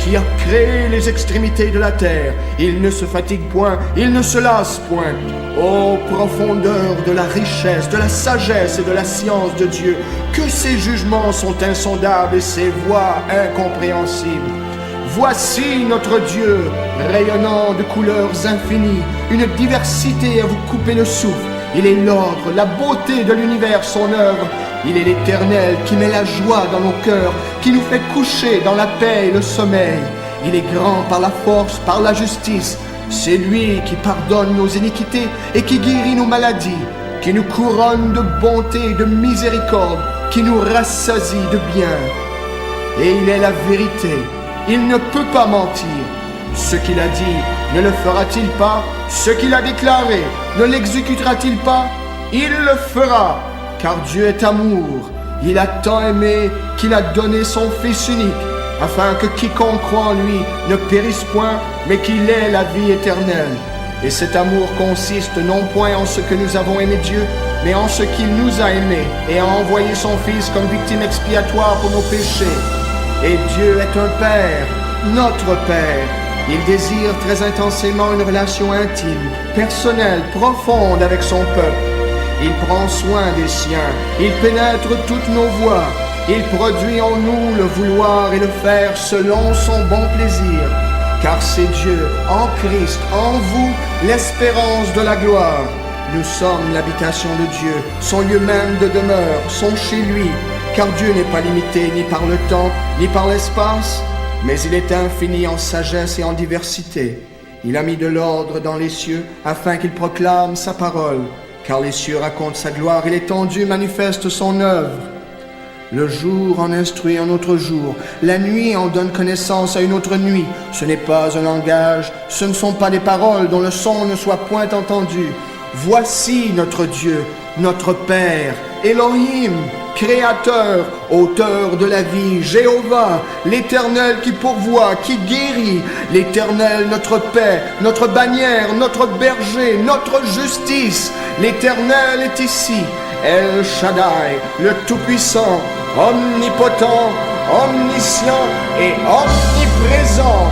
qui a créé les extrémités de la terre. Il ne se fatigue point, il ne se lasse point. Ô profondeur de la richesse, de la sagesse et de la science de Dieu, que ses jugements sont insondables et ses voies incompréhensibles. Voici notre Dieu, rayonnant de couleurs infinies, une diversité à vous couper le souffle. Il est l'ordre, la beauté de l'univers, son œuvre. Il est l'Éternel qui met la joie dans nos cœurs, qui nous fait coucher dans la paix et le sommeil. Il est grand par la force, par la justice. C'est lui qui pardonne nos iniquités et qui guérit nos maladies, qui nous couronne de bonté et de miséricorde, qui nous rassasie de bien. Et il est la vérité. Il ne peut pas mentir. Ce qu'il a dit, ne le fera-t-il pas? Ce qu'il a déclaré, ne l'exécutera-t-il pas? Il le fera, car Dieu est amour. Il a tant aimé qu'il a donné son Fils unique, afin que quiconque croit en lui ne périsse point, mais qu'il ait la vie éternelle. Et cet amour consiste non point en ce que nous avons aimé Dieu, mais en ce qu'il nous a aimés et a envoyé son Fils comme victime expiatoire pour nos péchés. Et Dieu est un Père, notre Père. Il désire très intensément une relation intime, personnelle, profonde avec son peuple. Il prend soin des siens, il pénètre toutes nos voies, il produit en nous le vouloir et le faire selon son bon plaisir. Car c'est Dieu, en Christ, en vous, l'espérance de la gloire. Nous sommes l'habitation de Dieu, son lieu même de demeure, son chez lui. Car Dieu n'est pas limité ni par le temps, ni par l'espace, mais il est infini en sagesse et en diversité. Il a mis de l'ordre dans les cieux, afin qu'il proclame sa parole. Car les cieux racontent sa gloire, et l'étendue manifeste son œuvre. Le jour en instruit un autre jour, la nuit en donne connaissance à une autre nuit. Ce n'est pas un langage, ce ne sont pas des paroles dont le son ne soit point entendu. Voici notre Dieu, notre Père, Elohim, Créateur, auteur de la vie, Jéhovah, l'Éternel qui pourvoit, qui guérit, l'Éternel notre paix, notre bannière, notre berger, notre justice. L'Éternel est ici, El Shaddai, le Tout-Puissant, omnipotent, omniscient et omniprésent.